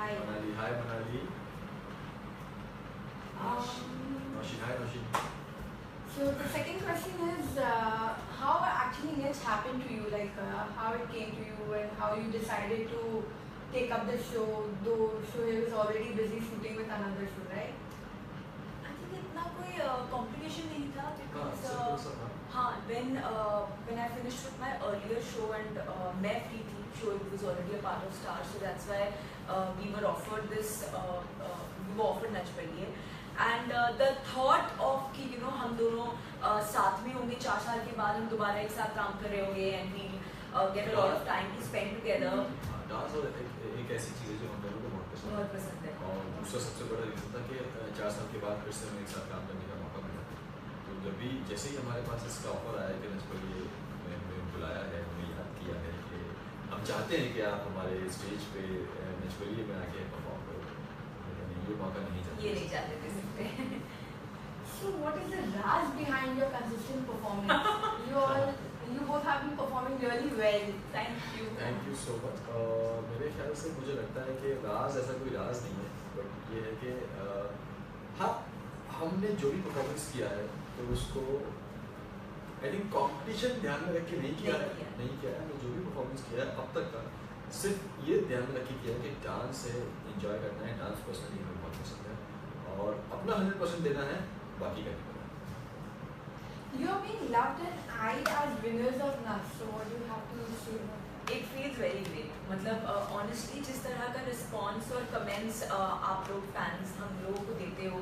Hi. Manali. Hi, Manali. Nosheen. Hi, Nosheen. So the second question is, how actually it happened to you? Like how it came to you and how you decided to take up the show, though he was already busy shooting with another show, right? I think इतना कोई complication नहीं था because हाँ, when I finished with my earlier show and मैं free थी, show it was already a part of Star, so that's why we were offered Nach पड़िए. And the thought of कि हम दोनों साथ में होंगे 4 साल के बाद हम दोबारा एक साथ काम कर रहे होंगे and we'll get a lot of time to spend together. Dance और एक ऐसी चीज़ है जो हम दोनों को बहुत पसंद है. और दूसरा सबसे बड़ा रीज़न था कि 4 साल के बाद फिर से हमें एक साथ काम करने का मौका मिला. तो जब भी जैसे ही हमारे पास इसका ऑफर आया कि नच पड़िए ने हमें बुलाया है, हमें याद किया है कि हम चाहते हैं कि आप हमारे स्टेज पे नच पड़िए में आके परफॉर्म करो, ये मौका नहीं चाहते थे. So what is the raz behind your consistent performance? You both have been performing really well. Thank you so much. मेरे ख्याल से मुझे लगता है कि राज ऐसा कोई राज नहीं है, बट ये है कि हाँ, हमने जो भी परफॉर्मेंस किया है तो उसको आई थिंक कॉम्पिटिशन ध्यान में रख के नहीं किया है. हमने जो भी परफॉर्मेंस किया है अब तक का सिर्फ ये ध्यान में रख के किया है कि डांस है, एंजॉय करना है. डांस पर्सनली हमें बहुत पसंद है और अपना 100% देना है, बाकी का नहीं. You are being loved and eyed as winners of NAS. So what do you have to say about that? It feels very great. मतलब honestly जिस तरह का रिस्पॉन्स और कमेंट्स आप लोग फैंस हम लोगों को देते हो,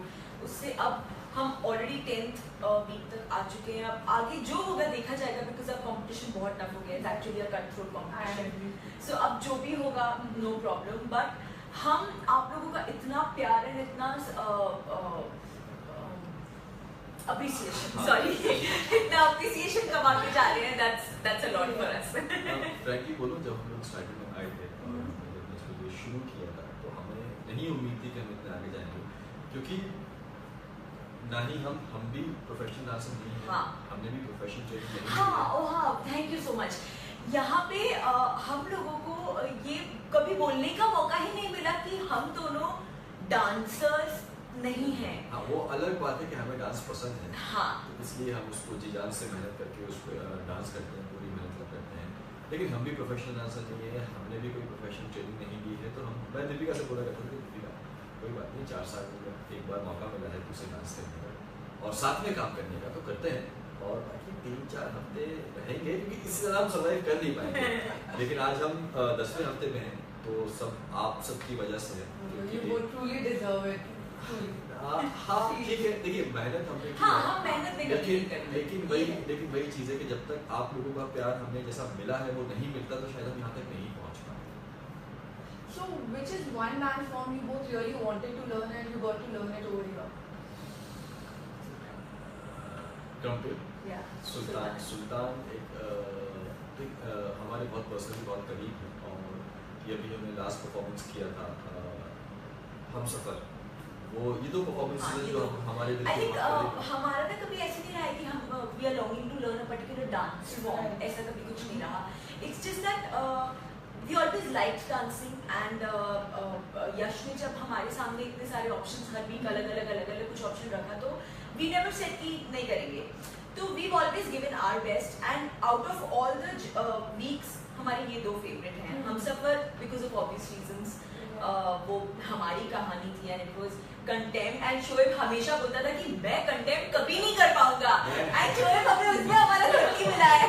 उससे अब हम ऑलरेडी 10th वीक तक आ चुके हैं. अब आगे जो होगा देखा जाएगा बिकॉज अब कंपटीशन बहुत टफ हो गया है. Actually a cut throat competition. So अब जो भी होगा नो प्रॉब्लम. बट हम आप लोगों का इतना प्यार है, इतना इतना अप्रिसिएशन कमा के जा रहे हैं. that's a lot for us. Frankly बोलो, जब हम लोग स्टार्टिंग में आए थे और हमने इसको शुरू किया था तो हमें नहीं उम्मीद थी कि हम इतने आगे जाएंगे, क्योंकि ना ही हम भी प्रोफेशनल डांसर नहीं हैं. हाँ. हमने भी प्रोफेशनल ट्रेनिंग नहीं की है. हाँ, थैंक यू सो मच. यहाँ पे हम लोगों को ये कभी बोलने का मौका ही नहीं मिला कि हम दोनों डांसर्स नहीं हैं. हाँ, वो अलग बात है कि हमें डांस पसंद है. हाँ. तो इसलिए हम उसको जी जान से मेहनत करके उस पर डांस करते हैं, पूरी मेहनत करते हैं. लेकिन हम भी प्रोफेशनल डांसर नहीं है, हमने भी कोई प्रोफेशनल ट्रेनिंग नहीं ली है. तो मैं दीपिका से बोला करता हूँ, दीपिका कोई बात नहीं, 4 साल में एक बार मौका मिला है उसे डांस करने का और साथ में काम करने का, तो करते हैं. और बाकी 3-4 हफ्ते रहेंगे क्योंकि इस तरह हम सर्वाइव कर नहीं पाएंगे. लेकिन आज हम 10वें हफ्ते में हैं, तो सब आप सबकी वजह से है. You both truly deserve it. हाँ ठीक है. देखिए मेहनत हमने की है, लेकिन वही चीज़ है कि जब तक आप लोगों का प्यार हमें जैसा मिला है वो नहीं मिलता तो शायद हम यहाँ तक नहीं पहुँच पाते. So which is one dance form you both really wanted to learn and you got to learn it over here? Trumpet. Yeah. सुल्तान एक हमारे बहुत पर्सनली बहुत करीब है और ये भी हमने लास्ट परफॉर्मेंस किया था हम सफ़र. वो ये दो परफॉर्मेंसेस जो हमारे दिल के बहुत हमारा ना कभी ऐसे नहीं रहा है कि हम we are longing to learn a particular dance form. ऐसा कभी कुछ नहीं रहा. It's just that we always liked dancing and Yash ने जब हमारे सामने इतने सारे ऑप्शंस हर वीक अलग कुछ ऑप्शन रखा तो वी नेवर सेड कि नहीं करेंगे. तो we always given our best and out of all the weeks हमारे ये 2 फेवरेट हैं. हम suffer because of obvious reasons वो हमारी कहानी थी and it was contempt. And Shoaib हमेशा बोलता था कि मैं कंटेम्प्ट कभी नहीं कर पाऊंगा. एंड शोएब हमें उसमें हमारा लड़की मिला है.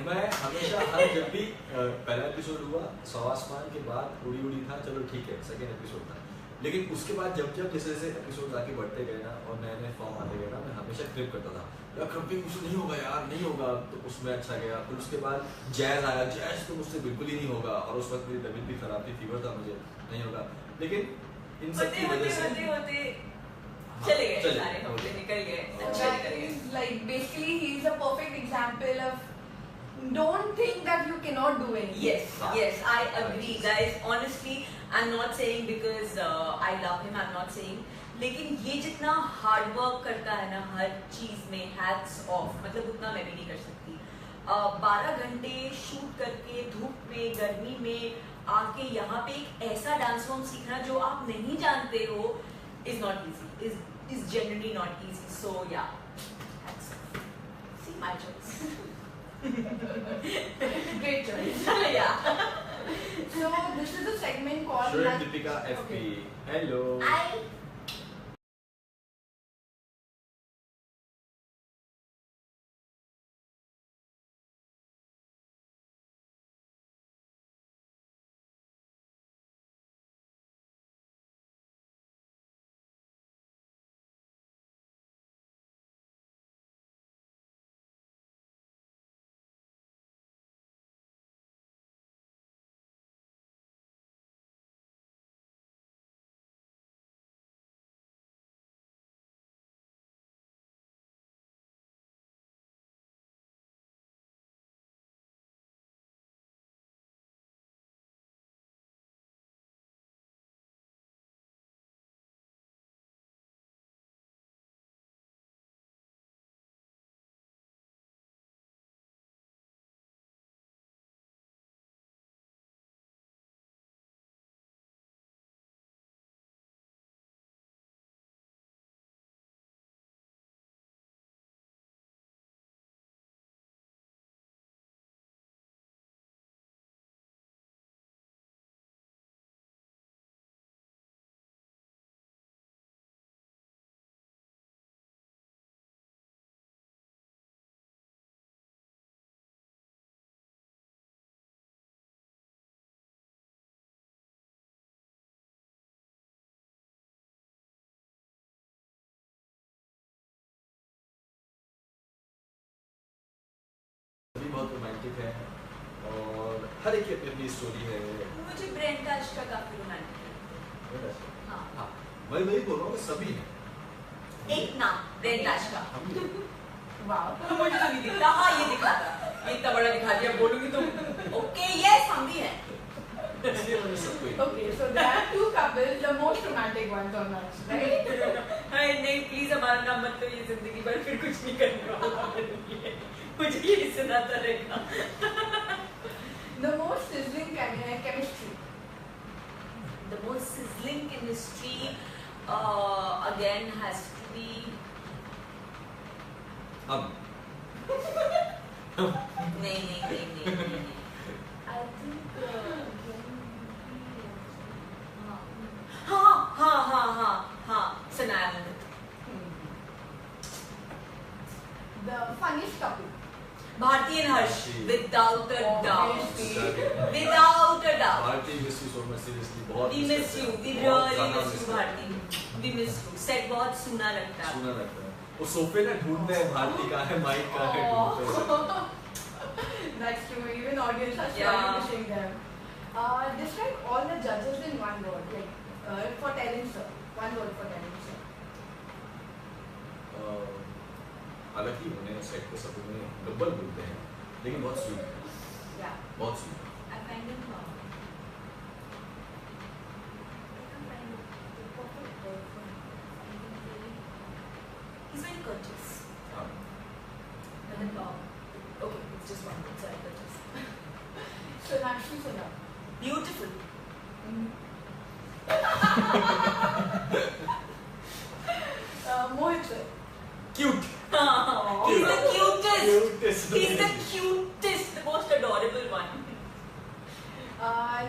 मैं हमेशा हर जब भी पहला एपिसोड हुआ 100 आसमान के बाद उड़ी था, चलो ठीक है सेकेंड एपिसोड था. लेकिन उसके बाद जब जैसे एपिसोड आगे बढ़ते गए ना और नए फॉर्म आते गए ना, मैं हमेशा क्लिप करता था यार क्रम्पिंग मुझसे नहीं होगा यार, नहीं होगा. तो उसमें अच्छा गया. फिर उसके बाद जैज आया, जैज तो मुझसे बिल्कुल ही नहीं होगा. और उस वक्त मेरी तबीयत भी खराब थी, फीवर था, मुझे नहीं होगा. लेकिन इन सब की वजह से चले गए सारे हफ्ते निकल गए. Like basically he is a perfect example of don't think that you cannot do it. Yes, I agree guys. Honestly, I'm not saying because I love him, I'm not saying. लेकिन ये जितना हार्ड वर्क करता है ना हर चीज में, hats off. मतलब उतना मैं भी नहीं कर सकती. 12 घंटे शूट करके धूप में गर्मी में आके यहाँ पे एक ऐसा डांस फॉर्म सीखना जो आप नहीं जानते हो is not easy, is generally not easy. So yeah, that's see my choice. Great choice. Yeah. So this is a segment called Shoaib Deepika FP. Hello. I भी बहुत रोमांटिक है और हर एक की अपनी अपनी स्टोरी है। मुझे ब्रेंट टाश का काफी रोमांटिक है। हाँ हाँ मैं वही बोल रहा हूँ कि सभी हैं। एक नाम ब्रेंट टाश का हम भी wow. मुझे तो नहीं दिखता। हाँ ये दिखा था, ये इतना बड़ा दिखा दिया, बोलूंगी तो ओके यस हम भी हैं। इसलिए मैंने सबको ही- Okay, so there are two couples, the most romantic ones on us, right? नहीं प्लीज हमारा नाम मत लो, ये जिंदगी भर फिर कुछ नहीं करने वाला मेरे लिए। मुझे ये सुनाता रहेगा। The most sizzling chemistry. The most sizzling chemistry again has to be हम नहीं I think हाँ Sanaya Mohit. The funniest couple. Bharti and Harsh without a doubt, Obviously. without a doubt. Bharti miss you so much seriously बहुत We miss you, we बहुत really ज़्यादा miss you करते हैं। Bharti, we miss you. Set बहुत सुना लगता है। सुना लगता है वो सोफे ना ढूंढते हैं भारती का है माइक का है ढूंढते हैं। That's true. Even audience are Yeah. slowly missing them. Describe all the judges in one word, like for talent, sir. One word for talent, sir. हालांकि उन्हें सेट पे सब उन्हें गब्बर बोलते हैं लेकिन बहुत स्वीट है, Yeah. बहुत स्वीट है। I find him he's very courteous. हाँ And then, okay, it's just one word, sorry, courteous. Sonakshi Sinha. Beautiful. Mohit sir. Cute He's the cutest. Cutest. He's the cutest, the most adorable one.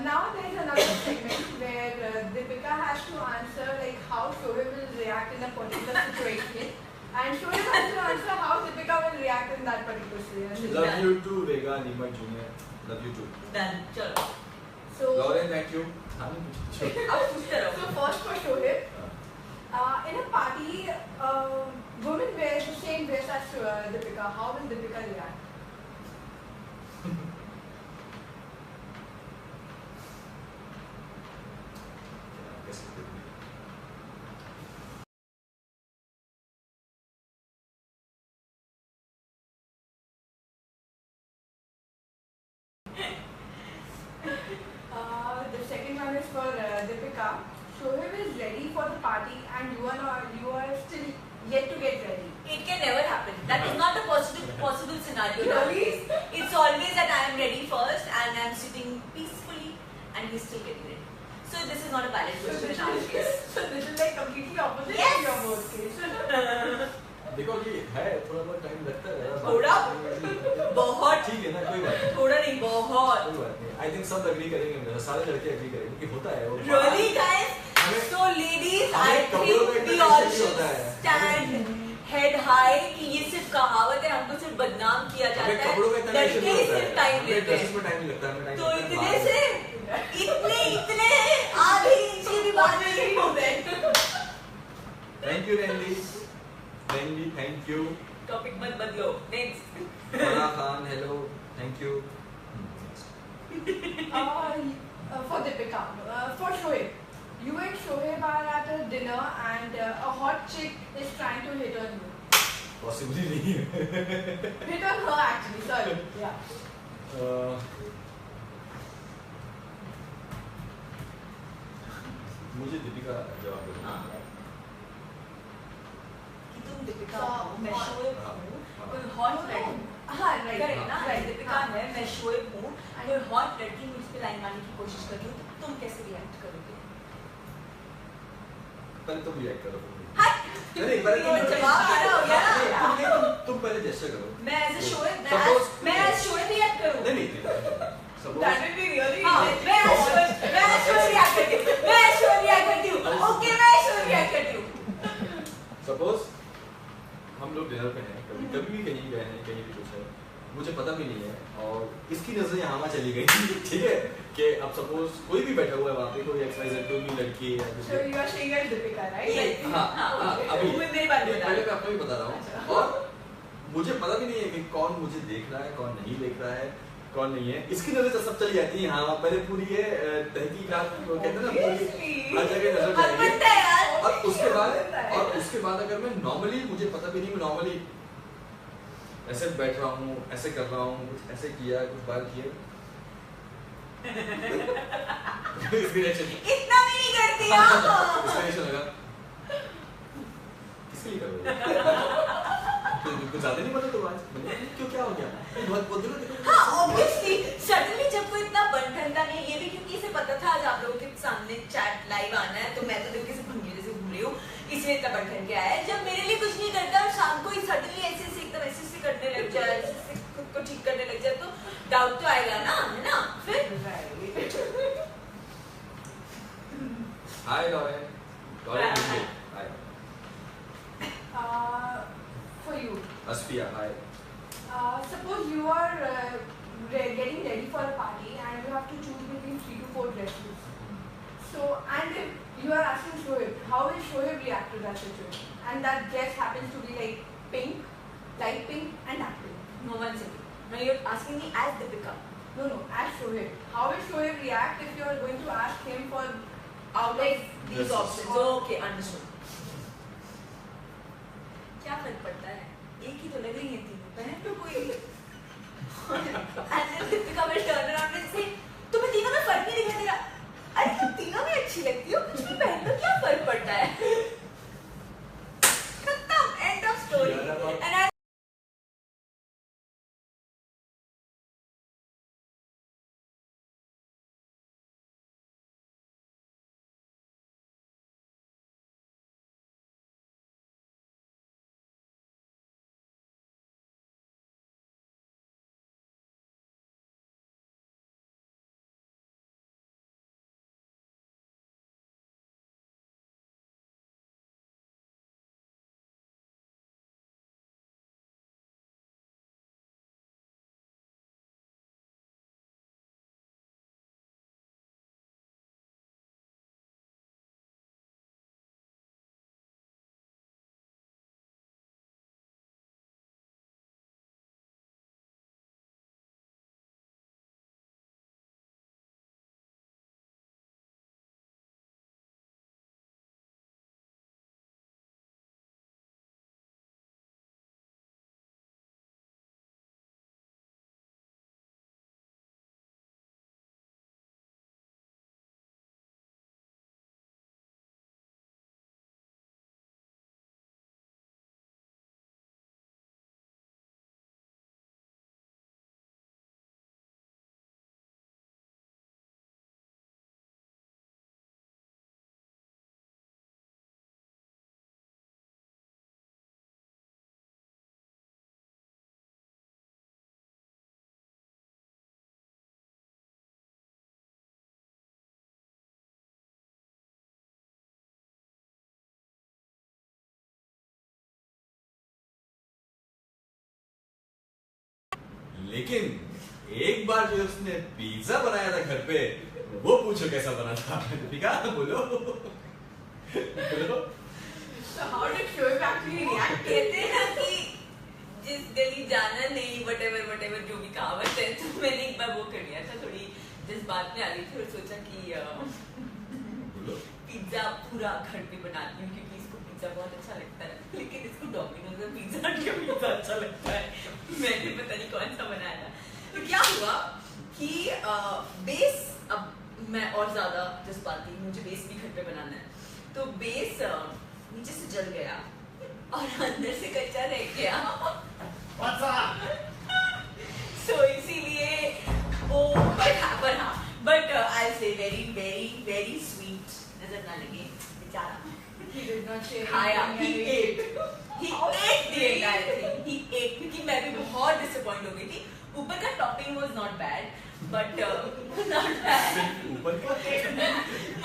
Now there's another segment where Deepika has to answer like how Shoaib will react in a particular situation, and Shoaib has to answer how Deepika will react in that particular situation. Love you too, Vega, Nima Junior. Love you too. Done. चलो. So, Lauren, thank you. हाँ नहीं कुछ अब पूछते रहो. so first for Shoaib, in a party, women wear the same dress as Deepika. How will Deepika react? कैसे करूँगी? The second one is for Deepika. Shoaib is ready for the party, and you are still yet to get ready. It can never happen. That is not a possible scenario. Really? and he's still getting it. So this is not a valid So question this in our is case. so this is like completely opposite Yes. to your both case. देखो कि है थोड़ा बहुत time लगता है यार, थोड़ा? बहुत। ठीक है ना, कोई बात नहीं, थोड़ा नहीं, बहुत। कोई बात नहीं। आई थिंक सब एग्री करेंगे मेरे साथ, सारे लड़के एग्री करेंगे कि होता है वो। Really guys? हमें- So ladies, I हमें कपड़ों में think we इतना all tension should होता है। stand head high कि ये सिर्फ कहावत है, हमको सिर्फ बदनाम किया हमें जाता कपड़ों में है, इतना tension लड़के नहीं ही होता सिर्फ है, टाइम हमें लेते ड्रेसेस हैं। में टाइम नहीं लगता है, हमें टाइम तो लगता है इतने बाहर। से इतने आधे इंच की भी बात नहीं हो गए। Thank you Randy, thank you. Topic मत बदलो, next. Farah Khan, hello, thank you. For Deepika, for Shoaib, you and Shoaib are at a dinner and a hot chick is trying to hit on you. Possibly नहीं है। Hit on her actually, sorry. Yeah. मुझे दीपिका जवाब दो। हाँ। कि तुम दीपिका हाँ, हो, मैं हाँ, शोएब हाँ, हूँ, हाँ। कोई हॉट लड़की हाँ, right. करेक्ट ना, Right. दीपिका हाँ. है, मैं शोएब हूँ, कोई हॉट लड़की मुझ पे लाइन मारने की कोशिश कर रही हो, तुम कैसे रिएक्ट करोगे? पहले तुम रिएक्ट करो। हट! नहीं, पहले ये जवाब देना हो गया ना। तुम पहले जेस्चर करो। मैं एज ए शोएब, Suppose- मैं एज शोएब रिएक्ट करूँ। नहीं, suppose- That will be really हाँ, interesting. मैं एज शोएब रिएक्ट करती हूँ, मैं एज शोएब रिएक्ट करती हूँ, ओके मैं एज शोएब रिएक्ट करती हूँ। सपोज हम लोग डिनर पे हैं, कभी भी कहीं गए हैं, कहीं भी कुछ है, मुझे पता भी नहीं है और इसकी नजर यहाँ वहाँ चली गई ठीक है कि अब सपोज कोई भी बैठा हुआ है वहाँ पे, कोई एक्सरसाइज कोई भी लड़की है या कुछ So है। you are saying as Deepika, right? Yes. हाँ, हाँ, अभी वो मेरी बात बता पहले रहा मैं आपको ही बता रहा हूँ और मुझे पता भी नहीं है कि कौन मुझे देख रहा है, कौन नहीं देख रहा है, कौन नहीं है, इसकी नजर तो सब चली जाती है। हाँ, पहले पूरी ये तहकीकात वो कहते हैं ना, पूरी हर जगह नजर हद जाएगी। बनता है यार। और उसके बाद अगर मैं नॉर्मली, मुझे पता भी नहीं, मैं नॉर्मली ऐसे बैठ रहा हूँ, ऐसे कर रहा हूँ, कुछ ऐसे किया, कुछ बार किए इसकी reaction- इतना भी नहीं करती आप। इसका reaction लगा किसके लिए कर रहे हो? कुछ ज्यादा नहीं पता तो आज क्यों, क्या हो गया? बहुत बोल दो। हाँ, obviously, suddenly जब कोई इतना बनठनता नहीं, ये भी क्योंकि इसे पता था आज आप लोगों के सामने चैट लाइव आना है, तो मैं तो देखो किसी भंगी जैसे घूम रही हूँ, इसलिए इतना बनठन के आया है। जब मेरे लिए कुछ नहीं करता और शाम को ही suddenly ऐसे एकदम ऐसे करने लग जाए, ऐसे खुद को ठीक करने लग जाए, तो डाउट तो आएगा ना, है ना? फिर hi Lauren, hi. For you, Asfiya hi. suppose you are getting ready for a party and you have to choose between 3 to 4 dresses. So, and if you are asking Shoaib, how will Shoaib react to that situation? And that dress happens to be like pink, light pink and dark pink. no one second. Now you're asking me as Deepika. No, as Shoaib. How will Shoaib react if you are going to ask him for out Like of these Dresses. options. Okay, understood. क्या फर्क पड़ता है? एक ही तो लग रही है तीनों, पहन लो कोई। And then Deepika will turn around and say, तुम्हें तीनों में फर्क नहीं दिखाई दे रहा? अरे तुम तीनों में अच्छी लगती हो, कुछ भी पहन लो, क्या फर्क पड़ता है? खत्म, end of story. यार, अब- And I लेकिन एक बार जो उसने पिज्जा बनाया था घर पे, वो पूछो कैसा बना था। दीपिका बोलो बोलो। So how did Shoaib actually react? कहते हैं ना कि जिस गली जाना नहीं, whatever जो भी कहावत है, तो मैंने एक बार वो कर लिया था, थोड़ी जज्बात में आ रही थी और सोचा कि पिज्जा पूरा घर पे बनाती हूँ क्योंकि इसको पिज्जा बहुत अच्छा लगता है, लेकिन इसको डोमिनोज में पिज्जा अच्छा लगता है। मैंने पता नहीं कौन सा बनाया था। तो क्या हुआ कि बेस, अब मैं और ज्यादा जज्बाती, मुझे बेस भी घर पे बनाना है, तो बेस नीचे से जल गया और अंदर से कच्चा रह गया। सो इसीलिए वो बट आई से वेरी स्वीट, नजर ना लगे बेचारा। He did not share खाया, anything he and ate the entire thing, he ate, क्योंकि मैं भी बहुत डिसअपॉइंट हो गई थी। ऊपर का topping was not bad, but not bad, ऊपर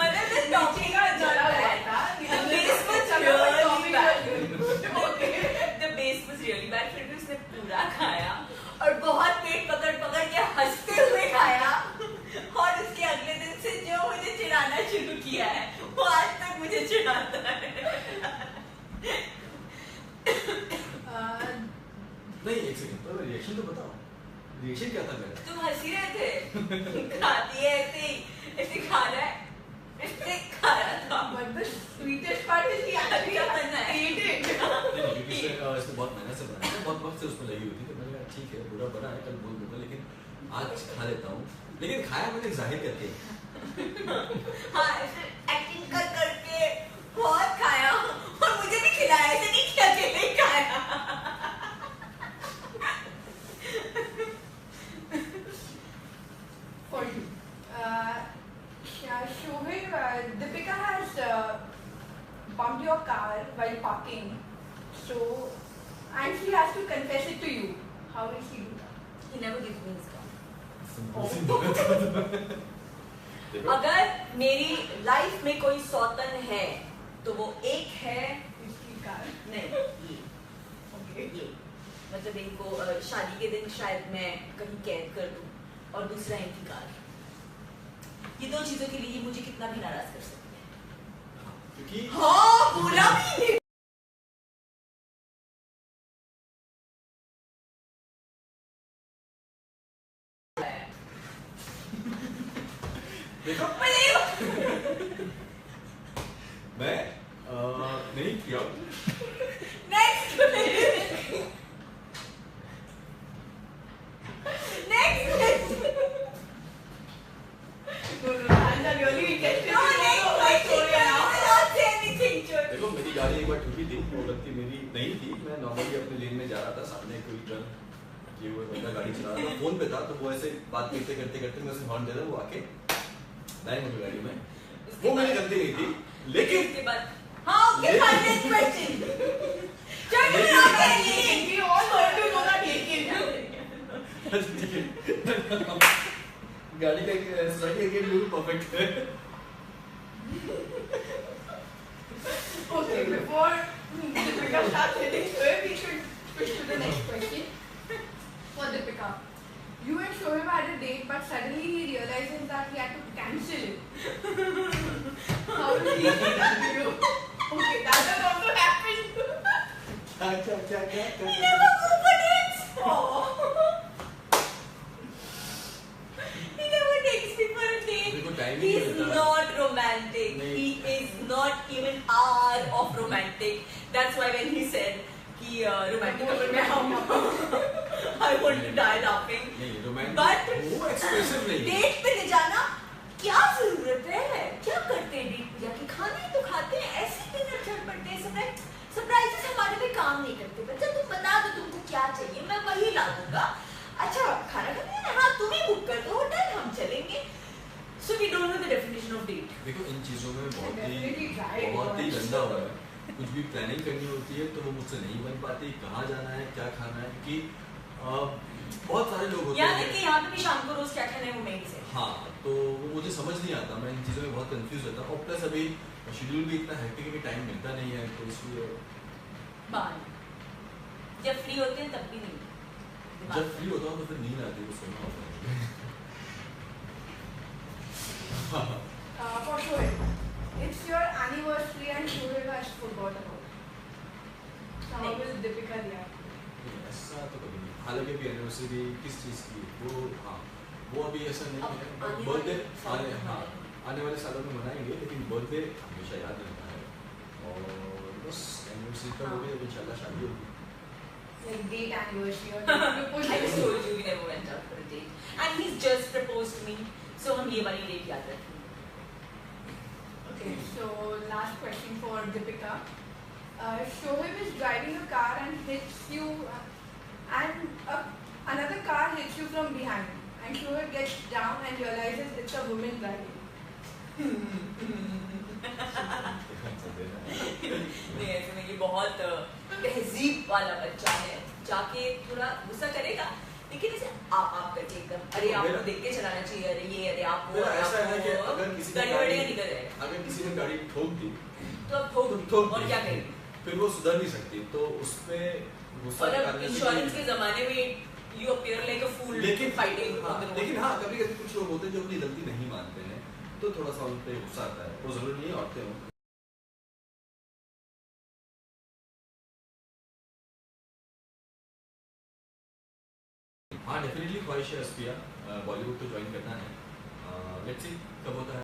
मतलब the topping was not bad, the base was really bad, the base was really bad। फिर भी उसने पूरा खाया और बहुत पेट पकड़ के हंसते हुए खाया, और उसके अगले दिन से जो मुझे चिढ़ाना शुरू किया है वो आज तक मुझे चिढ़ाता है। नहीं, एक सेकंड, तो रिएक्शन तो बताओ, रिएक्शन क्या था मेरा? तुम हंस ही रहे थे। खाती है ऐसे खा रहा है, ऐसे खा रहा था। But the sweetest part is he actually ate it. क्योंकि इसने बहुत मेहनत से बनाया था, बहुत वक्त से उसमें लगी हुई थी, तो मैंने कहा ठीक है, बुरा बना है, कल बोल दूंगा, लेकिन आज खा लेता हूँ। लेकिन खाया मैंने जाहिर करके। हाँ, ऐसे एक्टिंग करके बहुत खाया और मुझे भी खिलाया, ऐसे नहीं कि अकेले खाया। For you. Shoaib, Deepika has bumped your car while parking, and she has to confess it to you. How will she do that? He never gives me his car. देखो, अगर मेरी लाइफ में कोई सौतन है तो वो एक है, इसकी car. नहीं ये मतलब इनको शादी के दिन शायद मैं कहीं कैद कर दूं और दूसरा इनकी कार। ये दो चीजों के लिए मुझे कितना भी नाराज कर सकते हैं। क्योंकि हाँ, पूरा भी देखो मैं नहीं किया। Next And the really interesting देखो, मेरी गाड़ी एक बार ठुकी थी, वो गलती मेरी नहीं थी, मैं नॉर्मली अपने लेन में जा रहा था, सामने कोई ट्रक ये वो बंदा गाड़ी चला रहा था, फोन पे था, तो वो ऐसे बात करते मैं उसे हॉर्न दे रहा, वो आके लाइन में गाड़ी में, वो मेरी गलती नहीं थी, लेकिन उसके बाद हाँ, ओके फाइन, नेक्स्ट क्वेश्चन। चलो we all want to know that गाड़ी का स्टार्टिंग अगेन बिल्कुल परफेक्ट है। Okay, before Deepika starts hitting Shoaib, we should switch to the next question. For Deepika, you and Shoaib had a date, but suddenly he realizes that he had to cancel it. How did he do that to you? Okay, that has also happened. क्या He never go for dates. He never takes me for a date. देखो, time he He नहीं is मिलता। not romantic. नहीं। He is not even hour of romantic. That's why when he said कि romantic couple में हम I want to die laughing. नहीं, romantic But वो expressive नहीं है। डेट पे ले जाना क्या जरूरत है? क्या करते हैं डेट पे जाके? खाना ही तो खाते हैं, ऐसे ही डिनर झटपट दे। सरप्राइजेस हमारे लिए काम नहीं करते। बच्चा तुम बता दो तुमको क्या चाहिए, मैं वही ला दूंगा। अच्छा खाना खाते हैं, हाँ तुम ही बुक कर दो होटल, हम चलेंगे। So we don't know the definition of date. देखो, इन चीजों में Definitely try it बहुत ही once. गंदा हो रहा है। कुछ भी प्लानिंग करनी होती है तो वो मुझसे नहीं बन पाती, कहाँ जाना है, क्या खाना है, क्योंकि बहुत सारे लोग होते यहाँ हैं। तक कि यहाँ पे भी शाम को रोज क्या खाना है वो मैं ही से। हाँ, तो वो मुझे समझ नहीं आता, मैं इन चीज़ों में बहुत कंफ्यूज होता हूँ, और प्लस अभी शेड्यूल भी इतना हेक्टिक है कि टाइम मिलता नहीं है, तो इसलिए बाहर जब फ्री होते हैं तब भी नहीं। जब फ्री होता हूँ तो फिर नींद आती है तो सोना होता है For Shoaib, it's your anniversary and Shoaib has forgot about it. So how will Deepika react? ऐसा तो कभी नहीं, हालांकि अभी एनिवर्सरी किस चीज़ की वो, हाँ वो अभी ऐसा नहीं है, बर्थडे आने वाले सालों में मनाएंगे, लेकिन बर्थडे हमेशा याद रहता है और बस एनिवर्सरी का हो गया, अब इंशाल्लाह शादी होगी। Like date anniversary or propose I just told you we never went out for a date. And he's just proposed to me. So हम ये वाली date याद रखेंगे. Okay, so last question for Deepika. Shoaib is driving a car and hits you, and another car hits you from behind. And Shoaib gets down and realizes it's a woman driving. नहीं ऐसे में ये बहुत तहजीब वाला बच्चा है, जाके थोड़ा गुस्सा करेगा, लेकिन ऐसे आप करके एकदम अरे आपको देख के चलाना चाहिए, अरे ये अरे आप वो ऐसा है कि अगर किसी ने गाड़ी ठोक दी तो अब ठोक और क्या करेंगे, फिर वो सुधर नहीं सकती, तो उसपे गुस्सा निकालने से इंश्योरेंस के जमाने में you appear like a fool fighting. लेकिन हाँ कभी कभी कुछ लोग होते हैं जो अपनी गलती नहीं मानते हैं, तो थोड़ा सा उन पे गुस्सा आता है, वो जरूरी नहीं है औरतें हों। हाँ डेफिनेटली ख्वाहिश है अस्पिया, बॉलीवुड तो ज्वाइन करना है, लेट्स सी कब होता है।